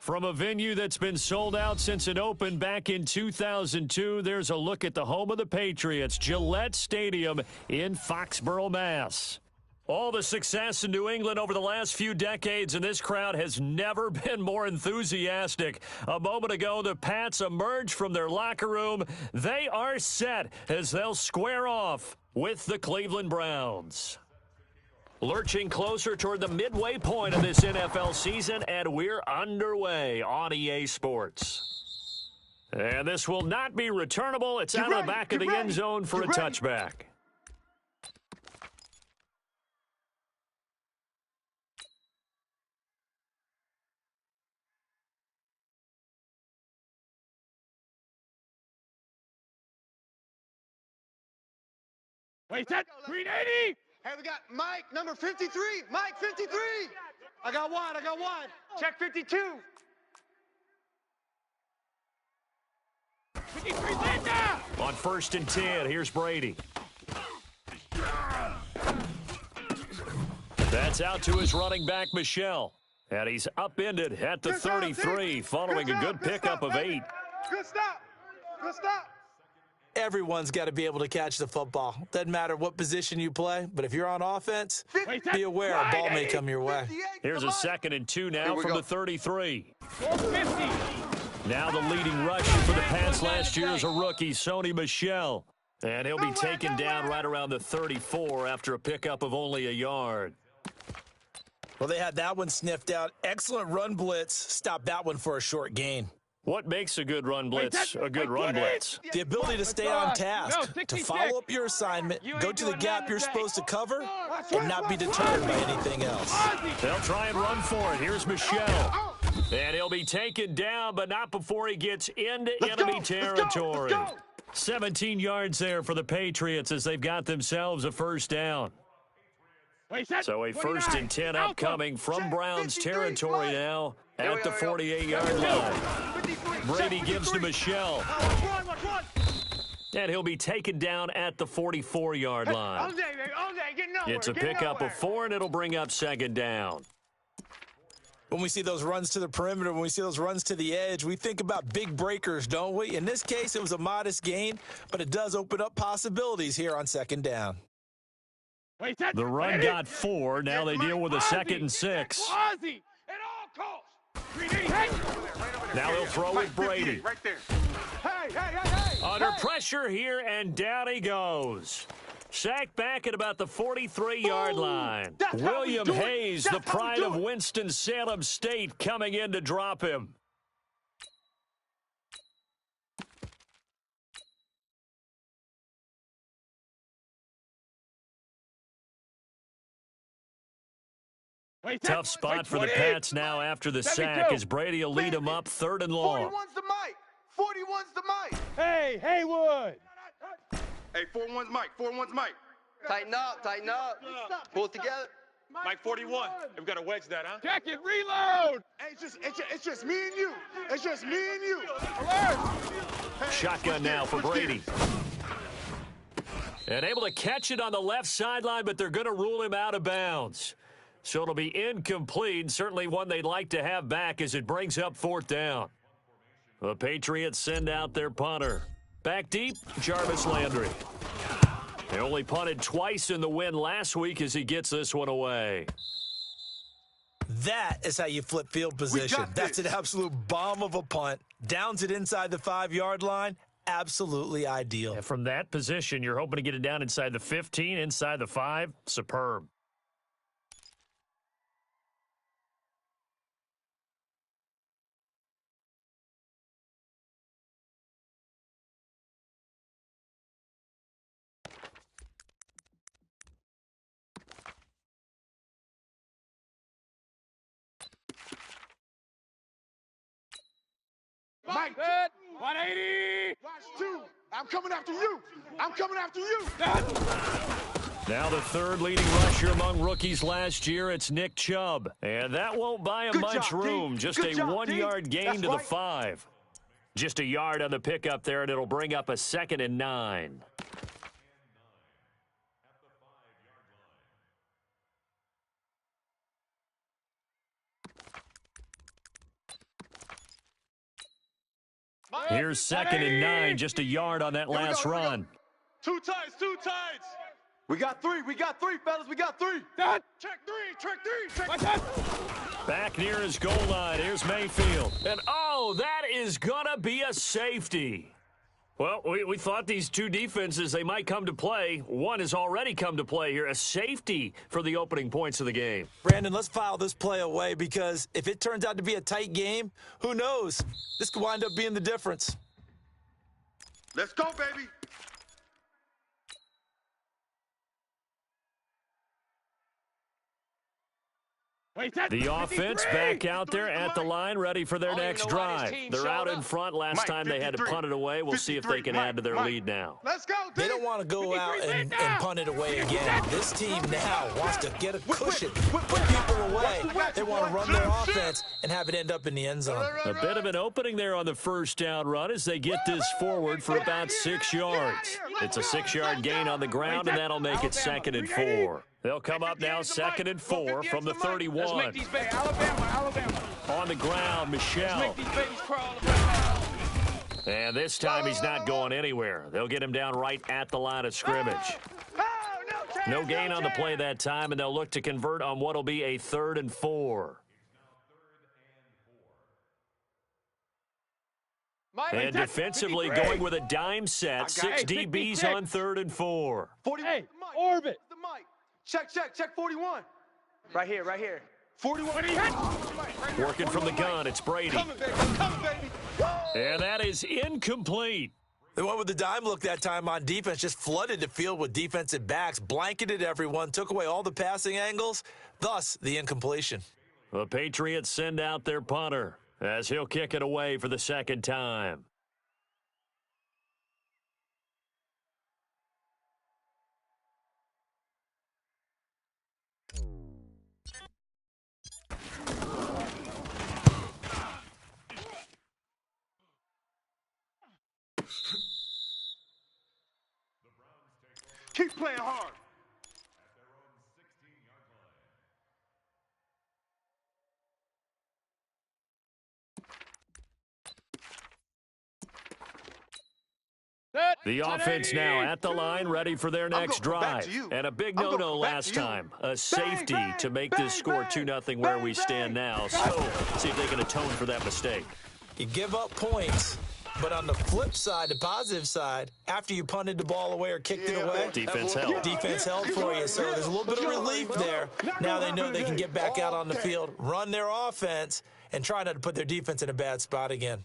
From a venue that's been sold out since it opened back in 2002, there's a look at the home of the Patriots, Gillette Stadium in Foxborough, Mass. All the success in New England over the last few decades, and this crowd has never been more enthusiastic. A moment ago, the Pats emerged from their locker room. They are set as they'll square off with the Cleveland Browns. Lurching closer toward the midway point of this NFL season, and we're underway on EA Sports. And this will not be returnable. It's out of the back of the end zone for a touchback. Wait, that 380! Hey, we got Mike, number 53. Mike, 53. I got one. Check 52. 53, Linda! On 1st and 10, here's Brady. That's out to his running back, Michelle. And he's upended at the 33 following a good pickup of 8. Good stop. Everyone's got to be able to catch the football. Doesn't matter what position you play, but if you're on offense, be aware a ball may come your way. Here's a 2nd and 2 now from the 33. 450. Now the leading rusher for the Pats last year is a rookie, Sony Michel. And he'll be taken down right around the 34 after a pickup of only a yard. Well, they had that one sniffed out. Excellent run blitz. Stopped that one for a short gain. What makes a good run blitz a good run blitz? The ability to stay on task, to follow up your assignment, go to the gap you're supposed to cover, and not be deterred by anything else. They'll try and run for it. Here's Michelle. And he'll be taken down, but not before he gets into enemy territory. 17 yards there for the Patriots as they've got themselves a first down. So a 1st and 10 upcoming from Browns territory now at the 48-yard line. Brady gives to Michelle. And he'll be taken down at the 44-yard line. It's a pickup of 4, and it'll bring up 2nd down. When we see those runs to the perimeter, when we see those runs to the edge, we think about big breakers, don't we? In this case, it was a modest gain, but it does open up possibilities here on 2nd down. The run got 4. Now they deal with a 2nd and 6. Now he'll throw with Brady. Under pressure here, and down he goes. Sacked back at about the 43-yard line. William Hayes, the pride of Winston-Salem State, coming in to drop him. Tough spot for the Pats now after the sack as Brady will lead him up 3rd and long. 41's the Mike. Hey, Haywood. Hey, 4-1's Mike. Tighten up. Pull it together. Mike 41. We've got to wedge that, huh? Check it, reload. Hey, it's just me and you. Alert. Shotgun now for Brady. And able to catch it on the left sideline, but they're going to rule him out of bounds. So it'll be incomplete, certainly one they'd like to have back as it brings up 4th down. The Patriots send out their punter. Back deep, Jarvis Landry. They only punted twice in the win last week as he gets this one away. That is how you flip field position. That's an absolute bomb of a punt. Downs it inside the 5-yard line. Absolutely ideal. And from that position, you're hoping to get it down inside the 15, inside the 5. Superb. Mike, 180. watch 2. I'm coming after you. Now the 3rd leading rusher among rookies last year, it's Nick Chubb. And that won't buy him much room. Just a 1-yard gain to the 5. Just a yard on the pickup there, and it'll bring up a 2nd and 9. Here's 2nd and 9, just a yard on that last run. Two tights, two tights. We got three, fellas, we got three. Done. Check three. Watch out. Back near his goal line. Here's Mayfield. And, oh, that is going to be a safety. Well, we thought these two defenses, they might come to play. One has already come to play here. A safety for the opening points of the game. Brandon, let's file this play away because if it turns out to be a tight game, who knows? This could wind up being the difference. Let's go, baby. Wait, that's The offense 53. back out there at the line, ready for their next drive. They're out in front. Last Mike, time they had to 53. punt it away. We'll see if they can add to their Mike. lead now. Let's go, D. They don't want to go out and punt it away again. This team now wants to get a cushion, put people away. They want to run their offense and have it end up in the end zone. A bit of an opening there on the first down run as they get this forward for about 6 yards. It's a 6-yard gain on the ground, and that'll make it 2nd and 4. They'll come up now 2nd and 4 from the 31. Alabama. On the ground, Michelle. And this time he's not going anywhere. They'll get him down right at the line of scrimmage. No gain on the play that time, and they'll look to convert on what will be a 3rd and 4. And defensively going with a dime set, 6 DBs on 3rd and 4. 41. Hey, orbit. The mic. Check 41. Right here. 41. Working from the gun, it's Brady. Coming, baby. And that is incomplete. They went with the dime look that time on defense, just flooded the field with defensive backs, blanketed everyone, took away all the passing angles, thus the incompletion. The Patriots send out their punter as he'll kick it away for the 2nd time. Keep playing hard. The offense now at the line, ready for their next drive. And a big no-no last time. A safety to make this score 2-0 where we stand now. So, see if they can atone for that mistake. You give up points, but on the flip side, the positive side, after you punted the ball away or kicked it away, Defense held. defense held for you. So there's a little bit of relief there. Now they know they can get back out on the field, run their offense, and try not to put their defense in a bad spot again.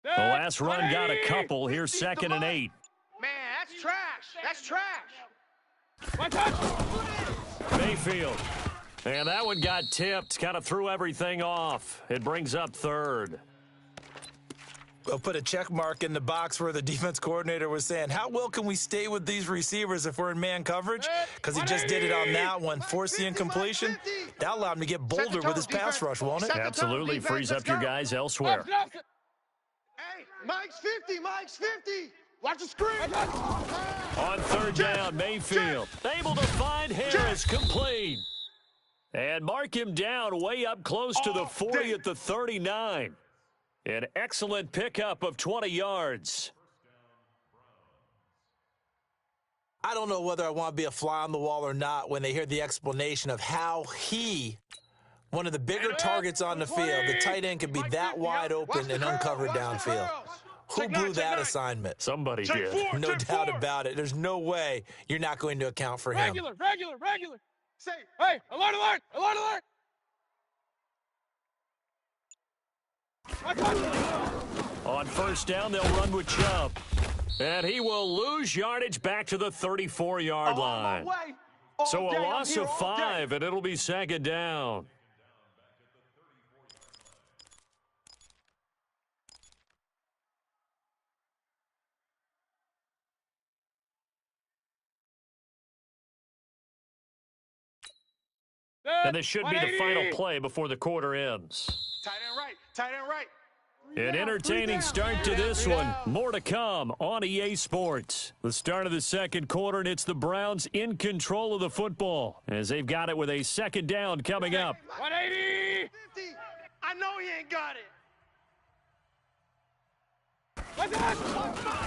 The last run got a couple. Here's 2nd and 8. Man, that's trash. Watch out. Mayfield. And that one got tipped. Kind of threw everything off. It brings up 3rd. We'll put a check mark in the box where the defense coordinator was saying, how well can we stay with these receivers if we're in man coverage? Because he just did it on that one, forced the incompletion. That allowed him to get bolder with his pass rush, won't it? Absolutely frees up your guys elsewhere. Hey, Mike's 50. Watch the screen. On 3rd down, Mayfield able to find Harris, complete. And mark him down way up close to the 40 at the 39. An excellent pickup of 20 yards. I don't know whether I want to be a fly on the wall or not when they hear the explanation of how one of the bigger targets on the field, the tight end could be that wide open and uncovered downfield. Who blew that assignment? Somebody did. No doubt about it. There's no way you're not going to account for him. Regular. Say, Hey, alert. On 1st down, they'll run with Chubb. And he will lose yardage back to the 34-yard line. So a loss of 5, and it'll be second down. And this should be the final play before the quarter ends. Tight end right. Tight end right. An entertaining start to this one. More to come on EA Sports. The start of the second quarter, and it's the Browns in control of the football as they've got it with a second down coming up. 180. 50. I know he ain't got it.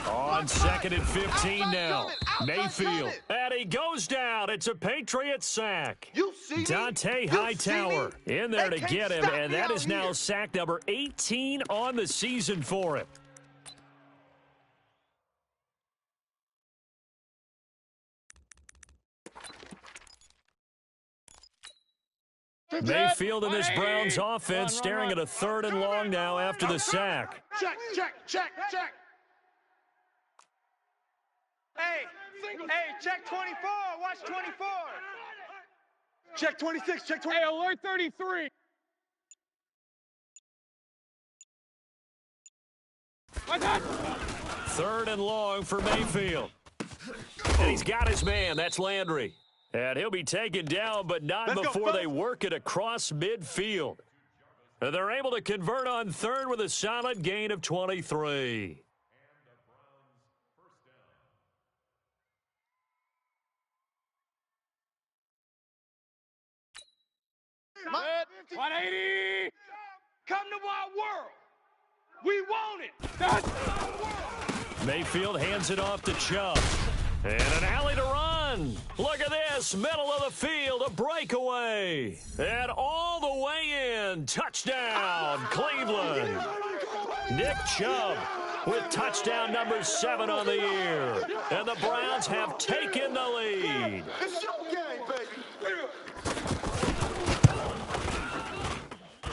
On second and 15 now. Mayfield. And he goes down. It's a Patriot sack. You see me? Dante You Hightower see me? in there They to can't get him, stop and me that out is now here. sack number 18 on the season for him. Mayfield and this Browns offense staring at a third and long now after the sack. Check, check, check, check. Hey, check 24. Watch 24. Check 26. Check 20. Hey, alert 33. One touch. Third and long for Mayfield. And he's got his man. That's Landry. And he'll be taken down, but not Let's go, before they fellas. work it across midfield. And they're able to convert on third with a solid gain of 23. Good. 180. Come to our world. We want it. Touch. Mayfield hands it off to Chubb. And an alley to run. Look at this. Middle of the field. A breakaway. And all the way in. Touchdown, Cleveland. Nick Chubb with touchdown number 7 on the year. And the Browns have taken the lead. It's your game, baby.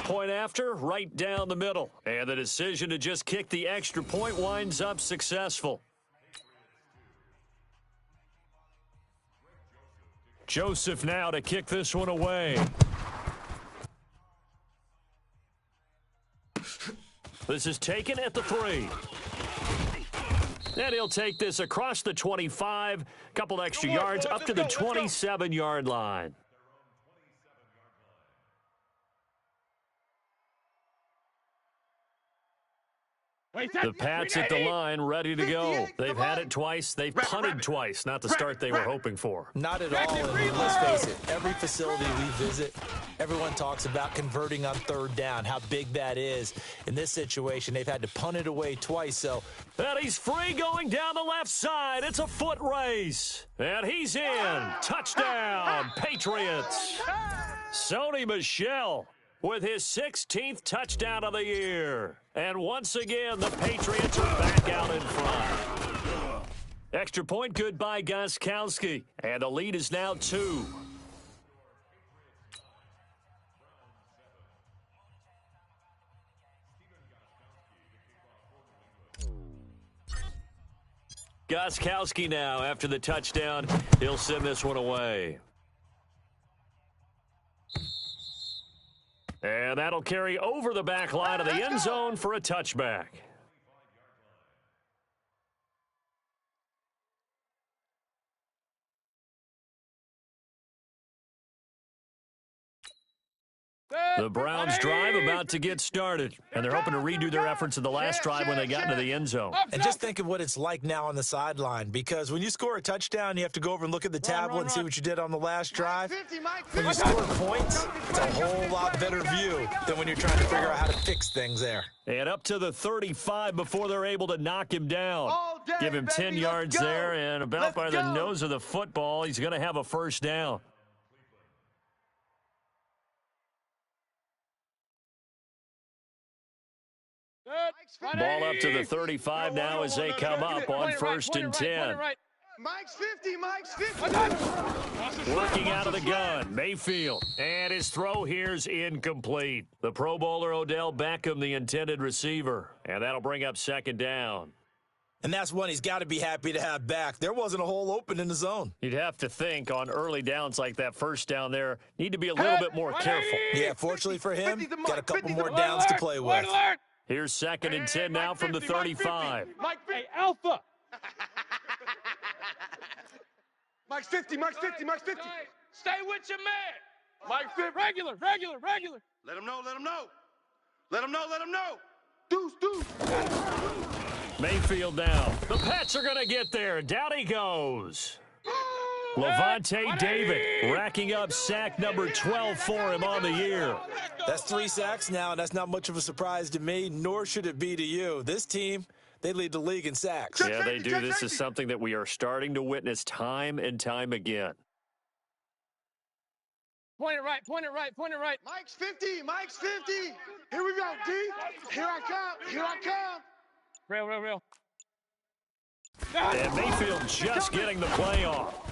Point after, right down the middle. And the decision to just kick the extra point winds up successful. Joseph now to kick this one away. This is taken at the 3. And he'll take this across the 25, couple extra yards up to the 27-yard line. The Pats at the line, ready to go. They've had it twice. They've punted twice. Not the start they were hoping for. Not at all. And let's face it, every facility we visit, everyone talks about converting on third down, how big that is. In this situation, they've had to punt it away twice. So, And he's free going down the left side. It's a foot race. And he's in. Touchdown, Patriots. Sony Michel with his 16th touchdown of the year. And once again, the Patriots are back out in front. Extra point good by Gostkowski. And the lead is now 2. Gostkowski now after the touchdown. He'll send this one away. And that'll carry over the back line of the end zone for a touchback. The Browns drive about to get started, and they're hoping to redo their efforts in the last drive when they got into the end zone. and just think of what it's like now on the sideline, because when you score a touchdown, you have to go over and look at the tablet and see what you did on the last drive. 50, Mike, When you 50. score points, it's a whole lot better view than when you're trying to figure out how to fix things there. And up to the 35 before they're able to knock him down. All day, Give him 10 baby, yards let's go. there, and about Let's by the go. nose of the football, he's going to have a first down. Good. Ball up to the 35 now as they come up on first and 10. Mike's 50, Mike's 50. Working out of the gun, Mayfield. And his throw here's incomplete. The Pro Bowler Odell Beckham, the intended receiver. And that'll bring up second down. And that's one he's got to be happy to have back. There wasn't a hole open in the zone. You'd have to think on early downs like that first down there, need to be a little bit more careful. Yeah, fortunately for him, 50 to got a Mike, couple 50 more to downs to play with. Alert! Here's 2nd and 10 now from the 35. Mike, hey, Alpha. Mike's 50, Mike's 50, Mike's 50. Stay with your man. Mike 50. Regular. Let him know, let him know. Let him know, let him know. Deuce, deuce. Mayfield down. The Pets are going to get there. Down he goes. Levante David racking up sack number 12 for him on the year. That's 3 sacks now, and that's not much of a surprise to me, nor should it be to you. This team, they lead the league in sacks. Yeah, they do. This is something that we are starting to witness time and time again. Point it right. Mike's 50, Mike's 50. Here we go, D. Here I come. Real. And Mayfield just getting the play off.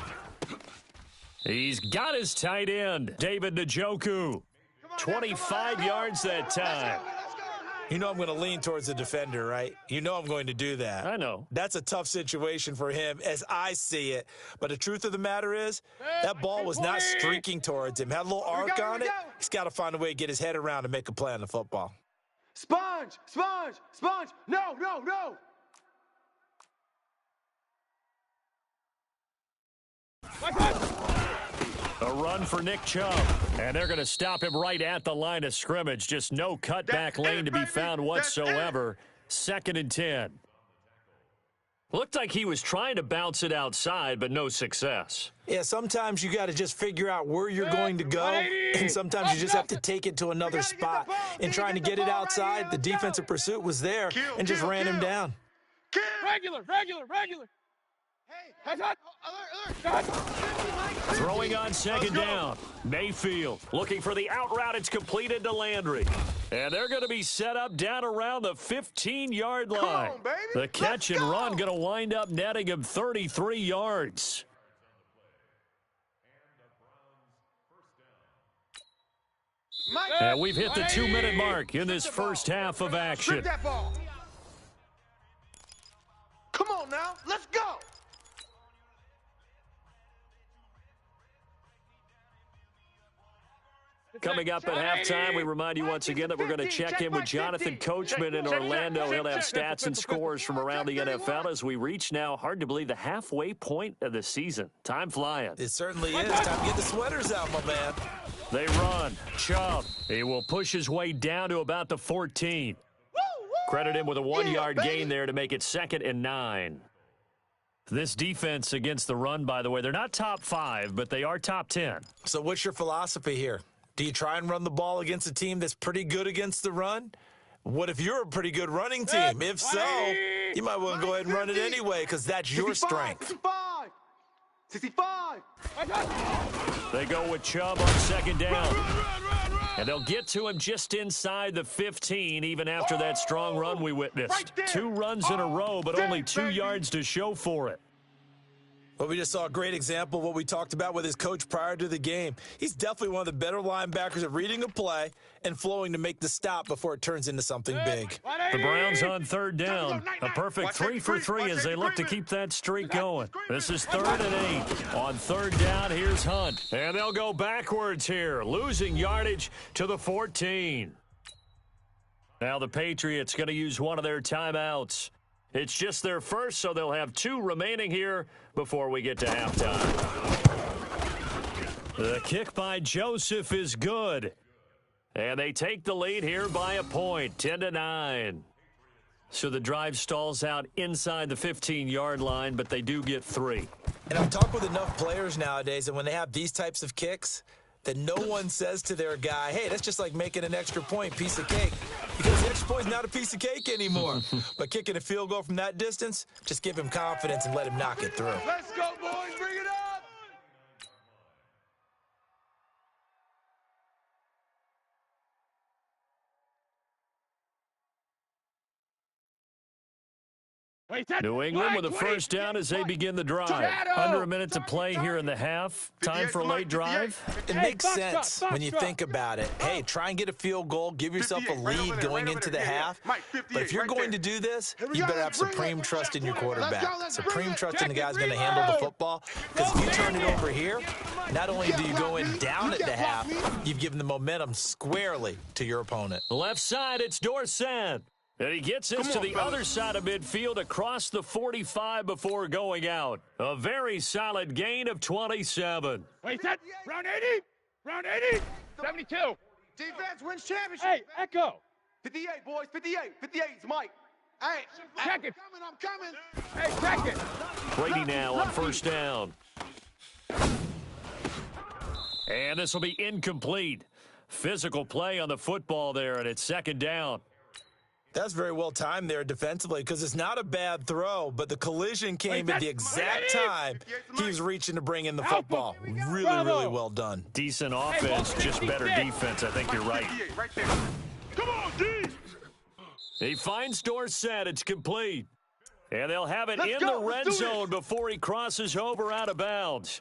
He's got his tight end, David Njoku. 25 yards that time. You know I'm going to lean towards the defender, right? You know I'm going to do that. I know. That's a tough situation for him as I see it. But the truth of the matter is, that ball was not streaking towards him. Had a little arc on it. He's got to find a way to get his head around and make a play on the football. Sponge. No. A run for Nick Chubb. And they're going to stop him right at the line of scrimmage. Just no cutback lane to be found whatsoever. 2nd and 10. Looked like he was trying to bounce it outside, but no success. Yeah, sometimes you got to just figure out where you're going to go, and sometimes you just have to take it to another spot. In trying to get it outside, the defensive pursuit was there and just ran him down. Regular. Hey, alert. Throwing on 2nd down. Mayfield looking for the out route. It's completed to Landry. And they're going to be set up down around the 15-yard line. on, baby. The catch and run going to wind up netting him 33 yards. Mike. And we've hit the 2-minute mark in this first half of action. Strip that ball. Come on now, let's go. Coming up at halftime, we remind you once again that we're going to check in with Jonathan Coachman in Orlando. He'll have stats and scores from around the NFL as we reach now, hard to believe, the halfway point of the season. Time flying. It certainly is. Time to get the sweaters out, my man. They run. Chubb. He will push his way down to about the 14. Credit him with a 1-yard gain there to make it 2nd and 9. This defense against the run, by the way, they're not top 5, but they are top 10. So what's your philosophy here? Do you try and run the ball against a team that's pretty good against the run? What if you're a pretty good running team? If so, you might want to go ahead and run it anyway because that's your strength. 65. They go with Chubb on 2nd down. And they'll get to him just inside the 15, even after that strong run we witnessed. 2 runs in a row, but only 2 yards to show for it. Well, we just saw a great example of what we talked about with his coach prior to the game. He's definitely one of the better linebackers at reading a play and flowing to make the stop before it turns into something big. The Browns on 3rd down. A perfect 3 for 3 as they look to keep that streak going. This is 3rd and 8. On 3rd down, here's Hunt. And they'll go backwards here, losing yardage to the 14. Now the Patriots going to use one of their timeouts. It's just their first, so they'll have 2 remaining here before we get to halftime. The kick by Joseph is good. And they take the lead here by a point, 10-9. So the drive stalls out inside the 15-yard line, but they do get 3. And I've talked with enough players nowadays, and when they have these types of kicks, that no one says to their guy, hey, that's just like making an extra point, piece of cake. Because the extra point's not a piece of cake anymore. But kicking a field goal from that distance, just give him confidence and let him knock it through. Let's go, boys. Bring it up. New England with a first down as they begin the drive. Under a minute to play here in the half. Time for a late drive. It makes sense when you think about it. Hey, try and get a field goal. Give yourself a lead going into the half. But if you're going to do this, you better have supreme trust in your quarterback. Supreme trust in the guy's going to handle the football. Because if you turn it over here, not only do you go in down at the half, you've given the momentum squarely to your opponent. Left side, it's Dorsett. And he gets this to the other side of midfield across the 45 before going out. A very solid gain of 27. Wait, set. Round 80. Round 80. 72. Defense wins championship. Hey, Echo. 58, boys. 58. 58. It's Mike. Hey, check it. I'm coming. Hey, check it. Brady now on first down. And this will be incomplete. Physical play on the football there, and it's second down. That's very well timed there defensively because it's not a bad throw, but the collision came at the exact time he was reaching to bring in the football. Really, really well done. Decent offense, just better defense. I think you're right. Come on, D. He finds Dorsett. It's complete. And they'll have it in the red zone before he crosses over out of bounds.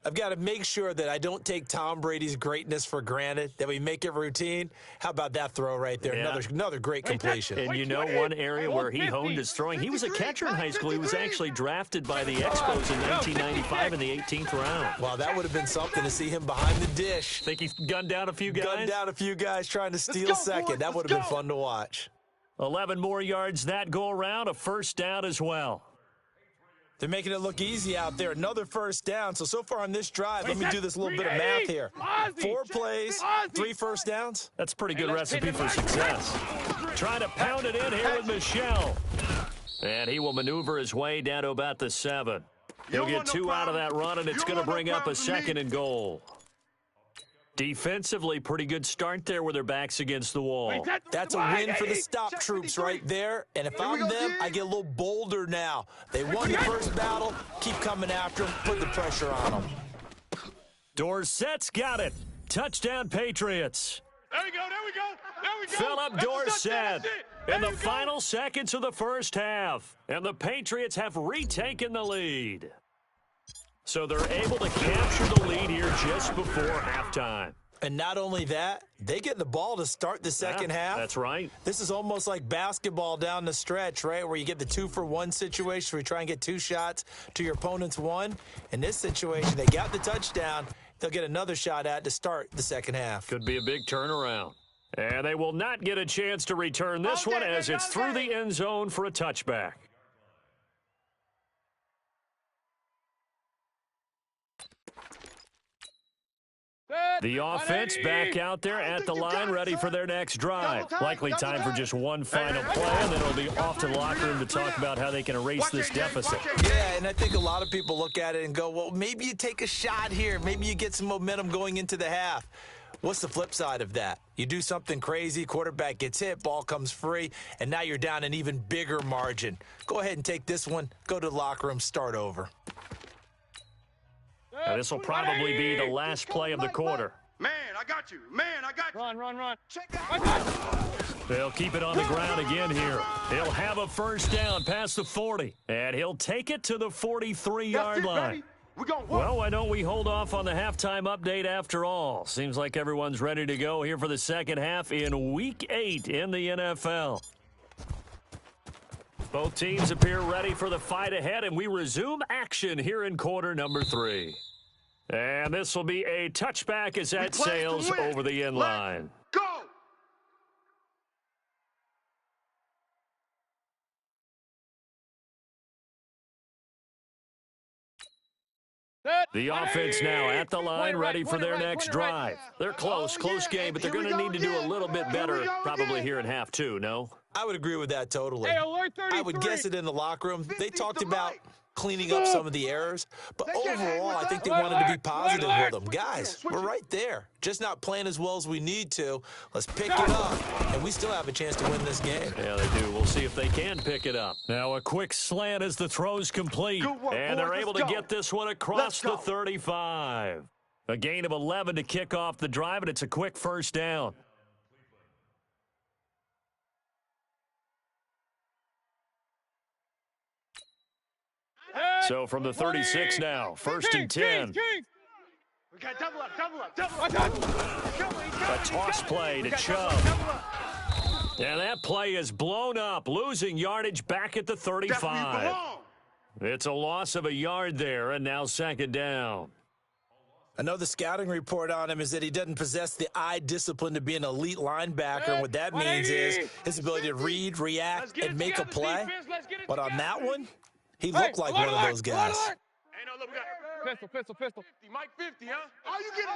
I've got to make sure that I don't take Tom Brady's greatness for granted, that we make it routine. How about that throw right there? Yeah. Another great completion. And you know one area where he honed his throwing? He was a catcher in high school. He was actually drafted by the Expos in 1995 in the 18th round. Wow, that would have been something to see him behind the dish. Think he gunned down a few guys? Gunned down a few guys trying to steal second. That would have been fun to watch. 11 more yards that go around, a first down as well. They're making it look easy out there. Another first down. So far on this drive, let me do this little bit of math here. 4 plays, 3 first downs. That's a pretty good recipe for success. Trying to pound it in here with Michel. And he will maneuver his way down to about the 7. He'll get 2 out of that run, and it's going to bring up a second and goal. Defensively, pretty good start there with their backs against the wall. That's a win for the stop troops right there. And if I'm them, I get a little bolder now. They won the first battle. Keep coming after them. Put the pressure on them. Dorsett's got it. Touchdown, Patriots. There we go. There we go. There we go. Philip Dorsett in the final seconds of the first half. And the Patriots have retaken the lead. So they're able to capture the lead here just before halftime. And not only that, they get the ball to start the second half. That's right. This is almost like basketball down the stretch, right, where you get the 2-for-1 situation where you try and get 2 shots to your opponent's 1. In this situation, they got the touchdown. They'll get another shot at to start the second half. Could be a big turnaround. And they will not get a chance to return this one as it's through the end zone for a touchback. The offense back out there at the line, ready for their next drive. Likely time for just one final play, and then it'll be off to the locker room to talk about how they can erase this deficit. Yeah, and I think a lot of people look at it and go, well, maybe you take a shot here. Maybe you get some momentum going into the half. What's the flip side of that? You do something crazy, quarterback gets hit, ball comes free, and now you're down an even bigger margin. Go ahead and take this one, go to the locker room, start over. Now, this will probably be the last play of the quarter. Man, I got you. Man, I got you. Run. They'll keep it on the ground again here. He'll have a first down past the 40, and he'll take it to the 43-yard line. Well, why don't we hold off on the halftime update after all? Seems like everyone's ready to go here for the second half in Week 8 in the NFL. Both teams appear ready for the fight ahead, and we resume action here in quarter number 3. And this will be a touchback as that sails over the end line. Go! The offense now at the line, ready for their next drive. They're close game, but they're going to need to do a little bit better probably here in half 2, no? I would agree with that totally. Hey, alert 33. I would guess it in the locker room. They talked about cleaning up some of the errors, but overall, I think they wanted to be positive with them. Guys, we're right there. Just not playing as well as we need to. Let's pick it up, and we still have a chance to win this game. Yeah, they do. We'll see if they can pick it up. Now a quick slant as the throw's complete, and they're able to get this one across the 35. A gain of 11 to kick off the drive, and it's a quick first down. So from the 36 now, first and 10. We got double up. A toss play to Chubb. And that play is blown up, losing yardage back at the 35. It's a loss of a yard there, and now second down. I know the scouting report on him is that he doesn't possess the eye discipline to be an elite linebacker. And what that means is his ability to read, react, and make a play. But on that one, he looked like one of those guys. Pistol. Mike 50, huh? All you get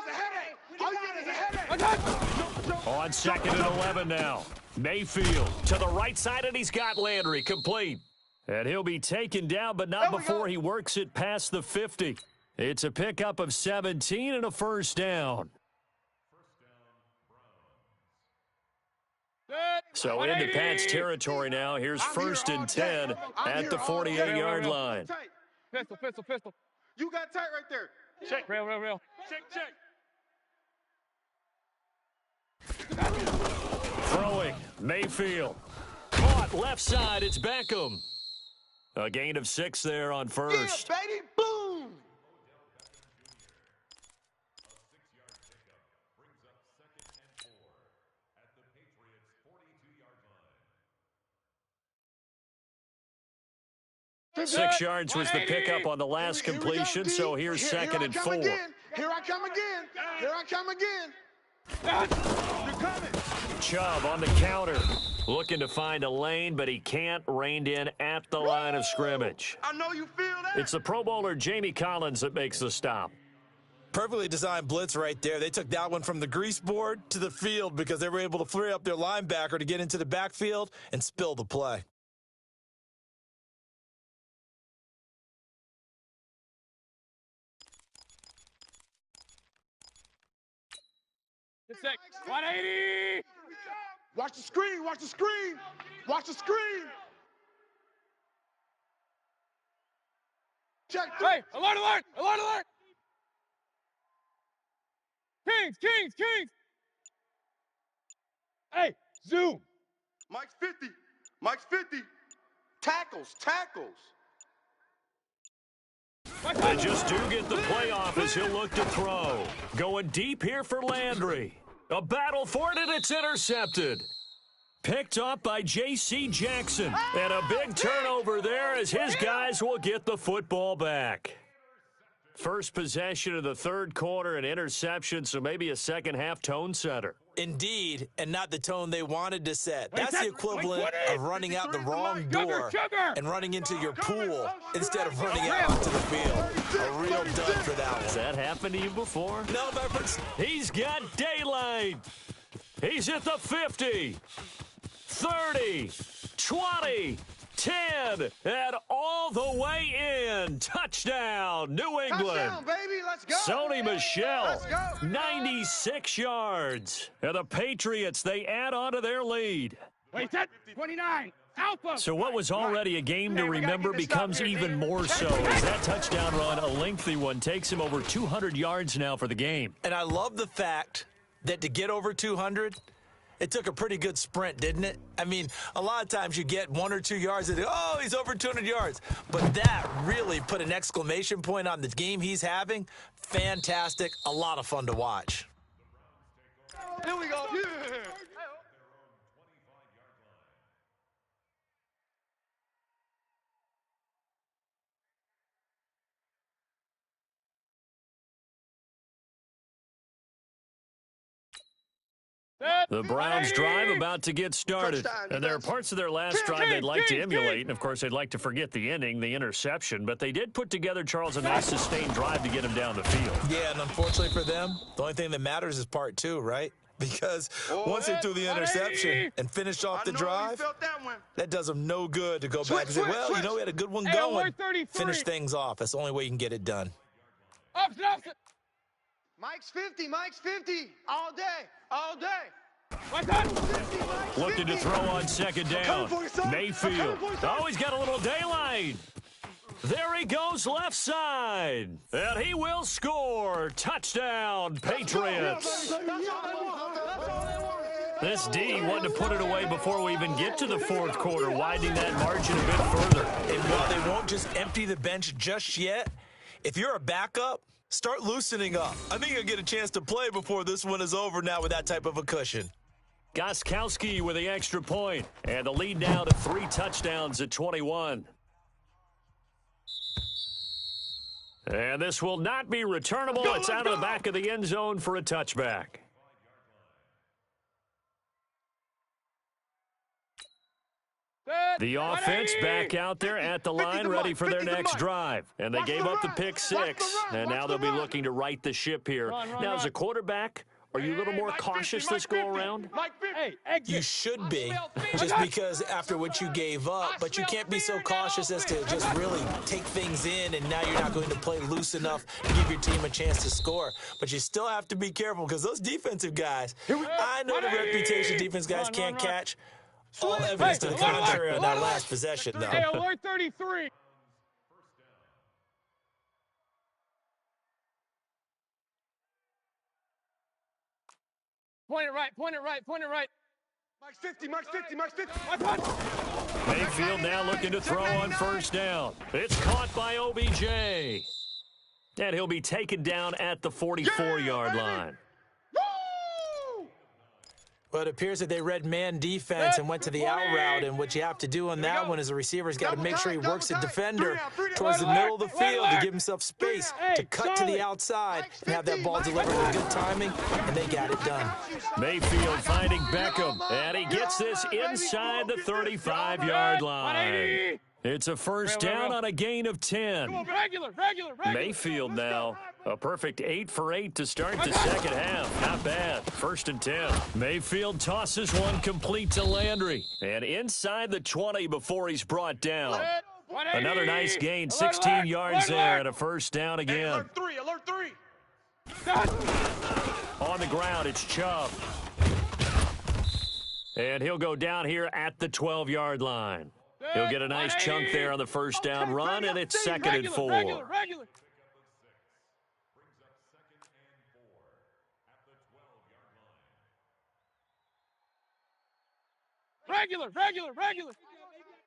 is a headache. On second and 11 now. Mayfield to the right side, and he's got Landry complete. And he'll be taken down, but not before he works it past the 50. It's a pickup of 17 and a first down. So into Pat's territory now. Here's first and 10 at the 48-yard line. Pistol. You got tight right there. Check. Real. Check. Throwing. Mayfield. Caught left side. It's Beckham. A gain of 6 there on first. Yeah, baby. Boom. Six yards was the pickup on the last completion, so here's second and 4. Here I come again. You're coming. Chubb on the counter, looking to find a lane, but he can't. Reined in at the line of scrimmage. I know you feel that. It's the Pro Bowler Jamie Collins that makes the stop. Perfectly designed blitz right there. They took that one from the grease board to the field because they were able to free up their linebacker to get into the backfield and spill the play. Six. 180. Watch the screen. Check. Hey, alert. Kings. Hey, zoom. Mike's 50. Tackles. They just do get the playoff as he'll look to throw. Going deep here for Landry. A battle for it, and it's intercepted. Picked up by J.C. Jackson. And a big turnover there as his guys will get the football back. First possession of the third quarter, an interception, so maybe a second-half tone setter. Indeed, and not the tone they wanted to set. That's the equivalent of running out the wrong door and running into your pool instead of running out onto the field. A real dud for that one. Has that happened to you before? No, but He's got daylight. He's at the 50, 30, 20, 10, and all the way in. Touchdown, New England. Touchdown, baby. Let's go. Sony Michel, Let's go. 96 yards. And the Patriots, they add on to their lead. Wait, that 29. Alpha. So what was already a game to remember becomes even more so as that touchdown run, a lengthy one, takes him over 200 yards now for the game. And I love the fact that to get over 200, it took a pretty good sprint, didn't it? I mean, a lot of times you get 1 or 2 yards and oh, he's over 200 yards. But that really put an exclamation point on the game he's having. Fantastic. A lot of fun to watch. Here we go. The Browns drive about to get started. And there are parts of their last drive they'd like to emulate. And, of course, they'd like to forget the inning, the interception. But they did put together, Charles, a nice sustained drive to get him down the field. Yeah, and unfortunately for them, the only thing that matters is part 2, right? Because once they threw the interception and finished off the drive, that does them no good to go back and say, well, you know, we had a good one going. Finish things off. That's the only way you can get it done. Mike's 50. All day. Looking to throw on second down. Mayfield. Oh, he's got a little daylight. There he goes left side. And he will score. Touchdown, Patriots. This D wanted to put it away before we even get to the fourth quarter, widening that margin a bit further. And while they won't just empty the bench just yet, if you're a backup, start loosening up. I think you'll get a chance to play before this one is over now with that type of a cushion. Gostkowski with the extra point, and the lead now to 3 touchdowns at 21. And this will not be returnable. It's out of the back of the end zone for a touchback. The offense back out there at the line, ready for their next drive. And they gave up the pick 6, and now they'll be looking to right the ship here. Now, as a quarterback, are you a little more cautious this go-around? You should be, just because after what you gave up, but you can't be so cautious as to just really take things in, and now you're not going to play loose enough to give your team a chance to score. But you still have to be careful, because those defensive guys, I know the reputation defense guys can't catch. All evidence to the contrary on that last possession, though. Hey, alert 33. Point it right, point it right, point it right. Mike's 50, Mike's 50, Mike's 50. Mayfield now looking to throw on first down. It's caught by OBJ. And he'll be taken down at the 44-yard line. Well, it appears that they read man defense and went to the out route, and what you have to do on that one is the receiver's got to make sure he works the defender towards the middle of the field to give himself space to cut to the outside and have that ball delivered with good timing, and they got it done. Mayfield finding Beckham, and he gets this inside the 35-yard line. It's a first down on a gain of 10. Mayfield now, a perfect 8 for 8 to start the second half. Not bad. First and 10. Mayfield tosses one complete to Landry. And inside the 20 before he's brought down. Another nice gain, 16 yards there, and a first down again. Alert 3, alert 3. On the ground, it's Chubb. And he'll go down here at the 12-yard line. He'll get a nice chunk there on the first down run, and it's second and 4. Regular.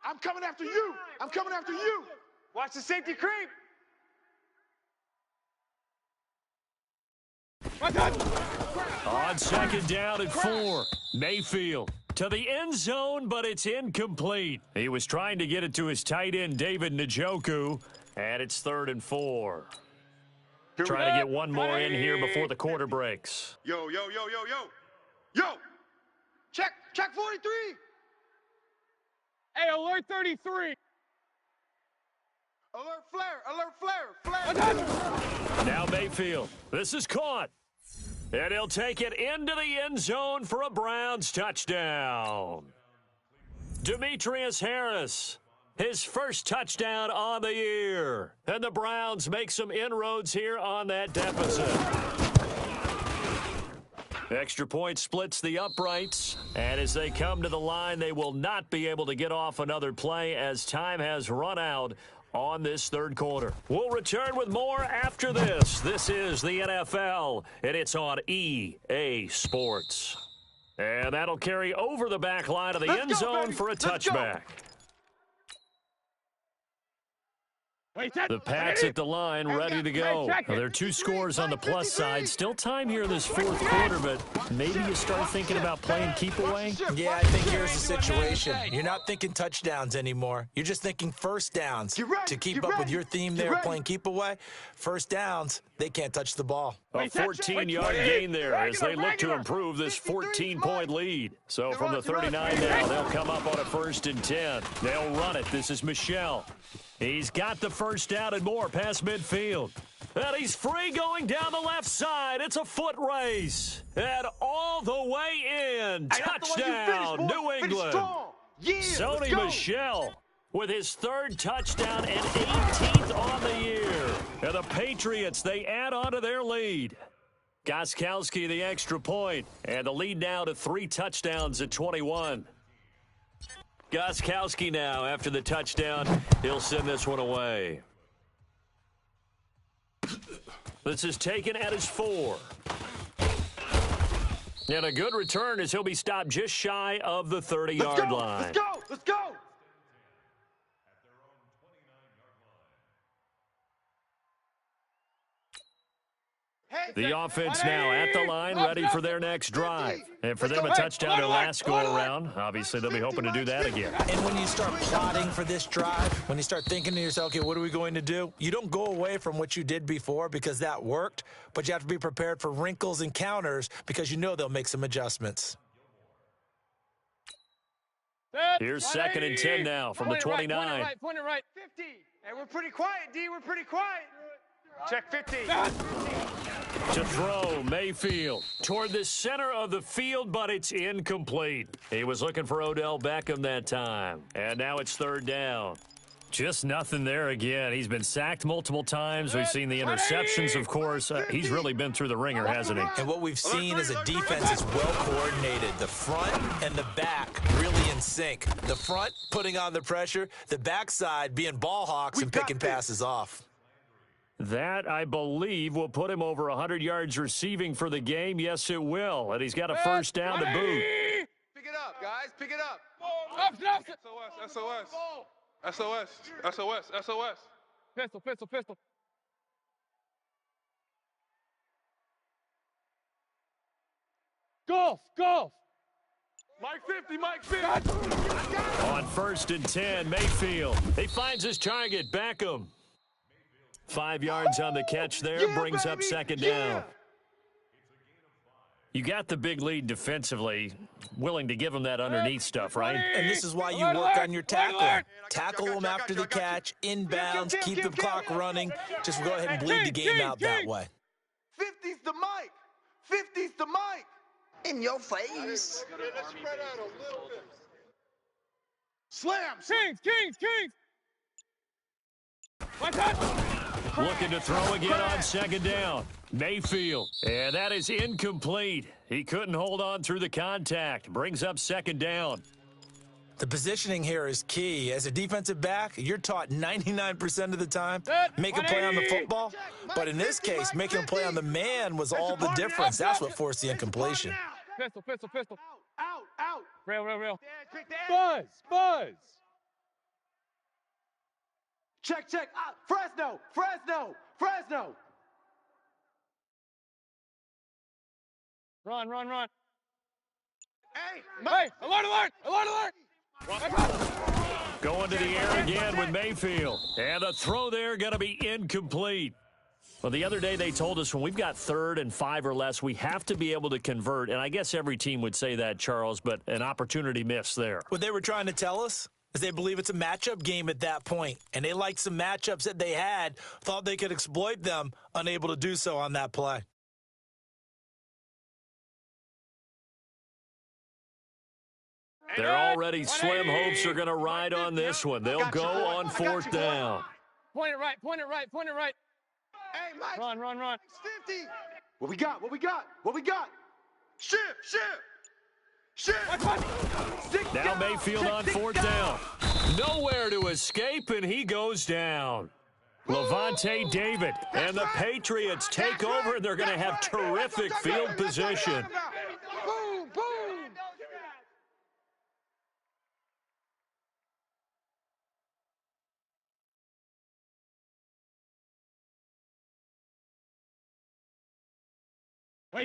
I'm coming after you. I'm coming after you. Watch the safety creep. On second down and 4, Mayfield to the end zone, but it's incomplete. He was trying to get it to his tight end, David Njoku, and it's 3rd and 4. Trying to get one more in here before the quarter breaks. Yo. Check 43. Hey, alert 33. Alert flare. Now Mayfield. This is caught. And he'll take it into the end zone for a Browns touchdown. Demetrius Harris, his first touchdown on the year. And the Browns make some inroads here on that deficit. Extra point splits the uprights. And as they come to the line, they will not be able to get off another play as time has run out on this third quarter. We'll return with more after this. This is the NFL, and it's on EA Sports. And that'll carry over the back line of the end zone for a touchback. The Pats at the line, ready to go. Now, there are 2 scores on the plus side. Still time here in this fourth quarter, but maybe you start thinking about playing keep away? Yeah, I think here's the situation. You're not thinking touchdowns anymore. You're just thinking first downs. To keep up with your theme there, playing keep away, first downs, they can't touch the ball. A 14-yard gain there as they look to improve this 14-point lead. So from the 39 now, they'll come up on a 1st and 10. They'll run it. This is Michel. He's got the first down and more past midfield. And he's free going down the left side. It's a foot race. And all the way in. Touchdown, New England. Sony Michel with his 3rd touchdown and 18th on the year. And the Patriots, they add on to their lead. Gostkowski, the extra point. And the lead now to 3 touchdowns at 21. Gostkowski now, after the touchdown, he'll send this one away. This is taken at his 4. And a good return as he'll be stopped just shy of the 30-yard line. Let's go! Let's go! The offense now at the line, ready for their next drive. And for them, a touchdown their last go-around. Obviously, they'll be hoping to do that again. And when you start plotting for this drive, when you start thinking to yourself, okay, what are we going to do? You don't go away from what you did before because that worked, but you have to be prepared for wrinkles and counters because you know they'll make some adjustments. Here's 2nd and 10 now from the 29. Point it right. 50. Hey, we're pretty quiet, D. We're pretty quiet. Check 50. To throw, Mayfield toward the center of the field, but it's incomplete. He was looking for Odell Beckham that time. And now it's 3rd down. Just nothing there again. He's been sacked multiple times. We've seen the interceptions, of course. He's really been through the ringer, hasn't he? And what we've seen is a defense that's well coordinated. The front and the back really in sync. The front putting on the pressure, the backside being ball hawks and picking passes off. That, I believe, will put him over 100 yards receiving for the game. Yes, it will. And he's got a 1st down to boot. Pick it up, guys. Pick it up. SOS, SOS. SOS, SOS, SOS. Pistol, pistol, pistol. Golf, golf. Mike 50, Mike 50. On 1st and 10, Mayfield. He finds his target, Beckham. 5 yards on the catch there, brings up 2nd down. You got the big lead defensively, willing to give him that underneath stuff, right? And this is why you work on your tackling. Tackle them after the catch, inbounds, keep the clock running. Just go ahead and bleed the game out that way. 50's the mic. 50's the mic. In your face. Let's spread out a little bit. Slam. Kings, Kings, Kings. One touch. Looking to throw again on 2nd down. Mayfield. And that is incomplete. He couldn't hold on through the contact. Brings up 2nd down. The positioning here is key. As a defensive back, you're taught 99% of the time, make a play on the football. But in this case, making a play on the man was all the difference. That's what forced the incompletion. Pistol, pistol, pistol. Out. Rail, rail, rail. Buzz, buzz. Check. Fresno. Run. Hey, alert. Going to the air again with Mayfield. And the throw there going to be incomplete. Well, the other day they told us when we've got 3rd and 5 or less, we have to be able to convert. And I guess every team would say that, Charles, but an opportunity missed there. What they were trying to tell us is they believe it's a matchup game at that point. And they liked some matchups that they had, thought they could exploit them, unable to do so on that play. They're already slim hopes are going to ride on this one. They'll go on 4th down. Point it right. Hey, Mike. Run. 50. What we got? Shift. Now Mayfield on 4th down. Nowhere to escape, and he goes down. Levante David and the Patriots take over, and they're going to have terrific field position. Boom.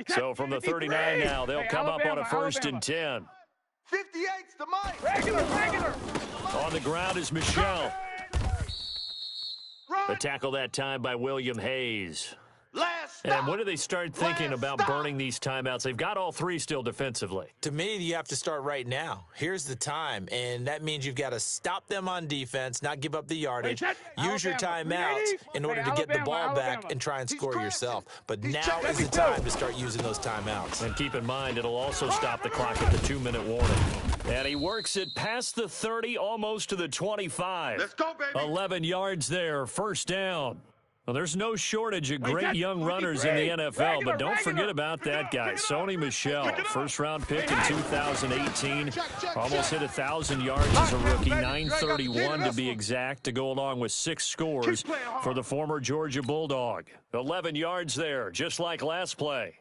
So from the 39 now, they'll come up on a 1st and 10. 58's the mic. Regular. On the ground is Michelle. The tackle that time by William Hayes. Last stop. And when do they start thinking about burning these timeouts? They've got all 3 still defensively. To me, you have to start right now. Here's the time, and that means you've got to stop them on defense, not give up the yardage, use your timeouts in order to get the ball back and try and score yourself. But now is the time to start using those timeouts. And keep in mind, it'll also stop the clock at the 2-minute warning. And he works it past the 30, almost to the 25. Let's go, baby. 11 yards there, 1st down. Well, there's no shortage of great young runners in the NFL, but don't forget about that guy, Sony Michel, first-round pick in 2018, almost hit 1,000 yards as a rookie, 931 to be exact, to go along with 6 scores for the former Georgia Bulldog. 11 yards there, just like last play.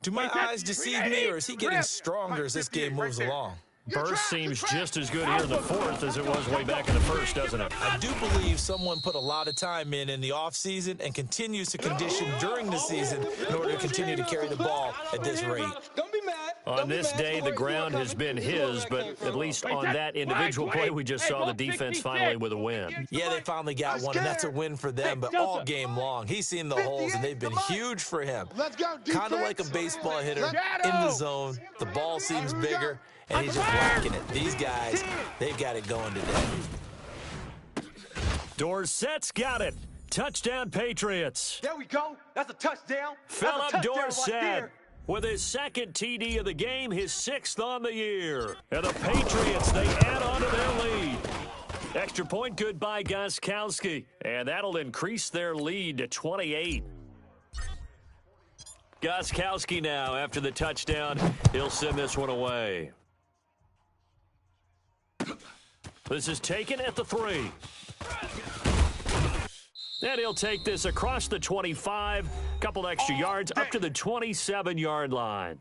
Do my eyes deceive me, or is he getting stronger as this game moves along? Burst seems just as good here in the fourth as it was way back in the first, doesn't it? I do believe someone put a lot of time in the offseason and continues to condition during the season in order to continue to carry the ball at this rate. Don't be mad. On this day, the ground has been his, but at least on that individual play, we just saw the defense finally with a win. Yeah, they finally got one, and that's a win for them, but all game long, he's seen the holes, and they've been huge for him. Kind of like a baseball hitter in the zone. The ball seems bigger, and he's just whacking it. These guys, they've got it going today. Dorsett's got it. Touchdown, Patriots. There we go. That's a touchdown. Philip Dorsett with his second TD of the game, his sixth on the year. And the Patriots, they add on to their lead. Extra point good by Gostkowski, and that'll increase their lead to 28. Gostkowski now, after the touchdown, he'll send this one away. This is taken at the 3. And he'll take this across the 25, couple extra yards, up to the 27-yard line.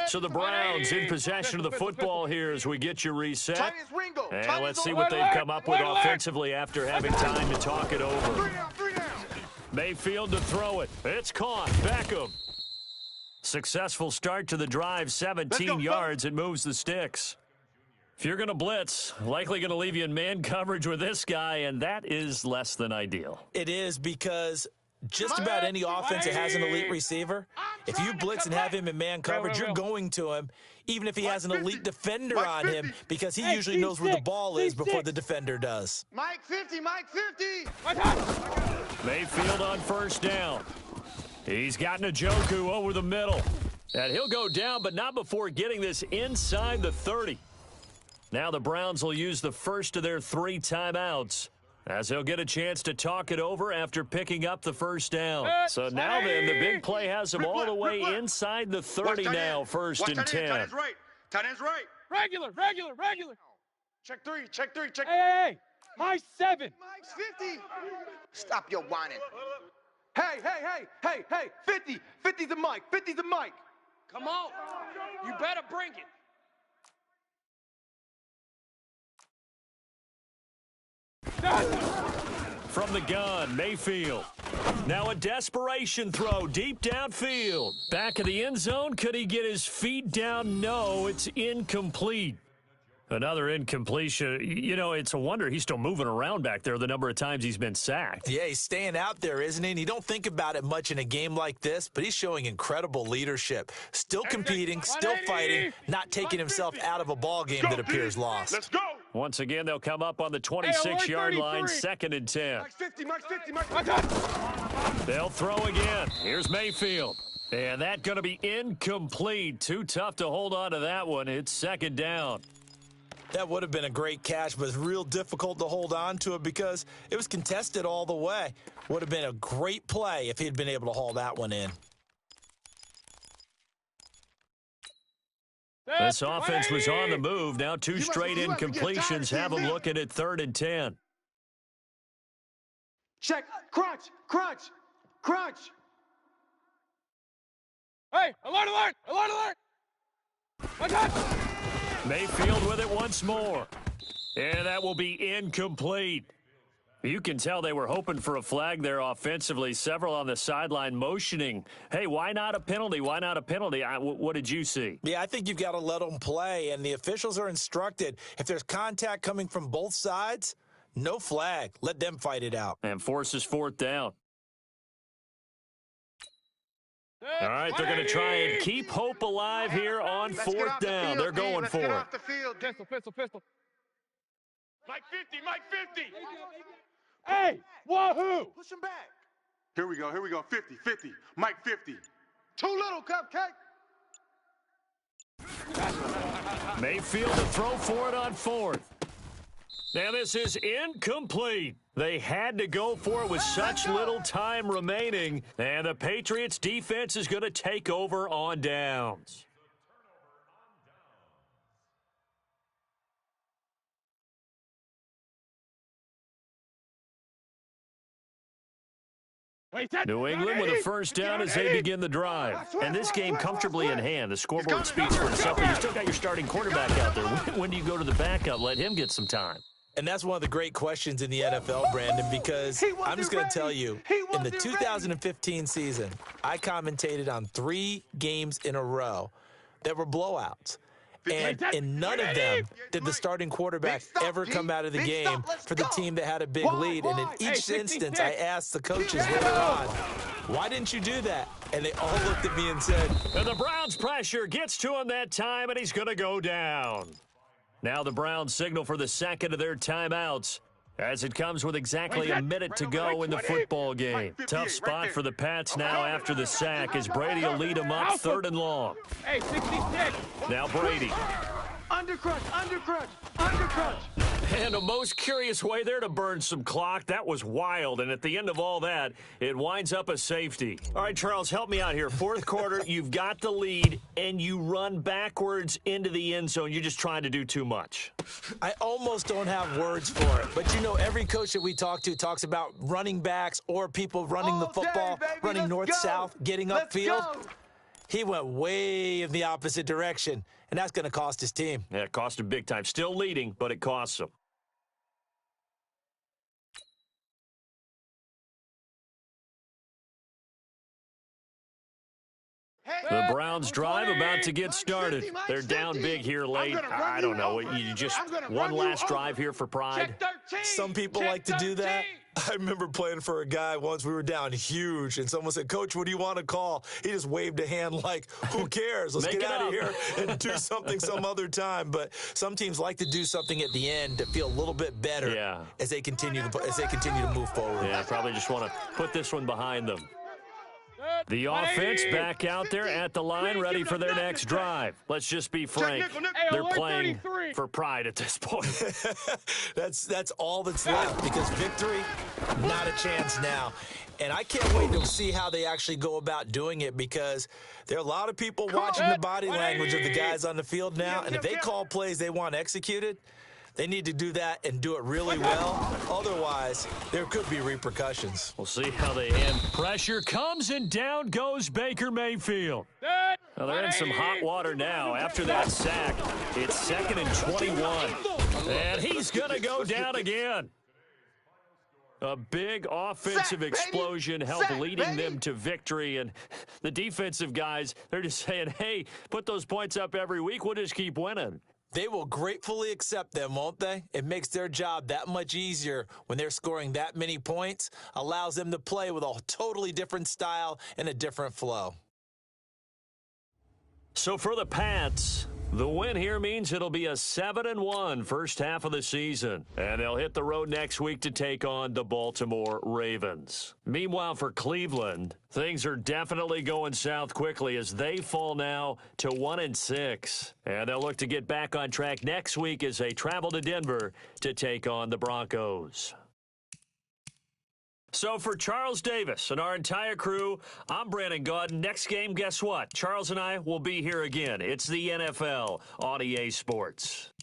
So the Browns in possession of the football here as we get you reset. And let's see what they've come up with offensively after having time to talk it over. Mayfield to throw it. It's caught. Beckham. Successful start to the drive, 17 yards. It moves the sticks. If you're going to blitz, likely going to leave you in man coverage with this guy, and that is less than ideal. It is, because just about any offense that has an elite receiver, if you blitz and have him in man coverage, you're going to him, even if he has an elite defender on him, because he usually knows where the ball is before the defender does. Mike 50, Mike 50. Mayfield on first down. He's got Njoku over the middle. And he'll go down, but not before getting this inside the 30. Now the Browns will use the first of their 3 timeouts, as they'll get a chance to talk it over after picking up the first down. So now then, the big play has them all the way inside the 30 now, first and 10. Tight end's right. Tight end's right. Regular. Check 3, check 3, check. Hey, my 7. Mike's 50. Stop your whining. Hey, 50. 50's a mic. 50's a mic. Come on. You better bring it. From the gun, Mayfield. Now a desperation throw deep downfield. Back of the end zone. Could he get his feet down? No, it's incomplete. Another incompletion. You know, it's a wonder he's still moving around back there the number of times he's been sacked. Yeah, he's staying out there, isn't he? And you don't think about it much in a game like this, but he's showing incredible leadership. Still competing, still fighting, not taking himself out of a ball game that appears lost. Let's go. Once again, they'll come up on the 26-yard line, 2nd and 10. Mike's 50, Mike's 50, Mike's They'll throw again. Here's Mayfield. And that's going to be incomplete. Too tough to hold on to that one. It's 2nd down. That would have been a great catch, but it's real difficult to hold on to it because it was contested all the way. Would have been a great play if he'd been able to haul that one in. This offense was on the move. Now 2 straight incompletions have them looking at 3rd and 10. Check. Crunch. Hey, alert. My God. Mayfield with it once more. And that will be incomplete. You can tell they were hoping for a flag there offensively. Several on the sideline motioning. Hey, why not a penalty? Why not a penalty? What did you see? Yeah, I think you've got to let them play, and the officials are instructed. If there's contact coming from both sides, no flag. Let them fight it out. And forces 4th down. All right, they're going to try and keep hope alive here on 4th down. They're going for it. Pistol. Mike 50. Hey, wahoo! Push him back. Here we go. 50. Mike 50. Too little, Cupcake. Mayfield to throw for it on 4th. Now this is incomplete. They had to go for it with such little time remaining, and the Patriots defense is going to take over on downs. New England with a first down as they begin the drive. And this game comfortably in hand. The scoreboard speaks for itself, but you still got your starting quarterback out there. When do you go to the backup? Let him get some time. And that's one of the great questions in the NFL, Brandon, because I'm just going to tell you, in the 2015 season, I commentated on 3 games in a row that were blowouts. And in none of them did the starting quarterback ever come out of the game for the team that had a big lead. And in each instance, I asked the coaches later on, why didn't you do that? And they all looked at me and said, and the Browns' pressure gets to him that time, and he's going to go down. Now the Browns signal for the second of their timeouts as it comes with exactly a minute to go in the football game. Tough spot for the Pats now after the sack as Brady will lead them up 3rd and long. Hey, 66. Now Brady. Undercrunch, undercrunch, undercrunch. And the most curious way there to burn some clock. That was wild. And at the end of all that, it winds up a safety. All right, Charles, help me out here. 4th quarter, you've got the lead, and you run backwards into the end zone. You're just trying to do too much. I almost don't have words for it. But, you know, every coach that we talk to talks about running backs or people running the football, running north-south, getting upfield. He went way in the opposite direction, and that's going to cost his team. Yeah, it cost him big time. Still leading, but it costs him. The Browns drive about to get started. They're down big here late. I don't know. You just one last drive here for pride. Some people like to do that. I remember playing for a guy once. We were down huge, and someone said, Coach, what do you want to call? He just waved a hand like, who cares? Let's get out of here and do something some other time. But some teams like to do something at the end to feel a little bit better as they continue to move forward. Yeah, probably just want to put this one behind them. The offense back out there at the line, ready for their next drive. Let's just be frank. They're playing for pride at this point. That's all that's left, because victory, not a chance now. And I can't wait to see how they actually go about doing it, because there are a lot of people watching the body language of the guys on the field now. And if they call plays they want executed, they need to do that and do it really well. Otherwise, there could be repercussions. We'll see how they end. Pressure comes, and down goes Baker Mayfield. Well, they're in some hot water now after that sack. It's 2nd and 21. And he's going to go down again. A big offensive explosion helped leading them to victory. And the defensive guys, they're just saying, hey, put those points up every week. We'll just keep winning. They will gratefully accept them, won't they? It makes their job that much easier when they're scoring that many points, allows them to play with a totally different style and a different flow. So for the Pats, the win here means it'll be a 7-1 first half of the season, and they'll hit the road next week to take on the Baltimore Ravens. Meanwhile, for Cleveland, things are definitely going south quickly as they fall now to 1-6, and they'll look to get back on track next week as they travel to Denver to take on the Broncos. So for Charles Davis and our entire crew, I'm Brandon Gaudin. Next game, guess what? Charles and I will be here again. It's the NFL on EA Sports.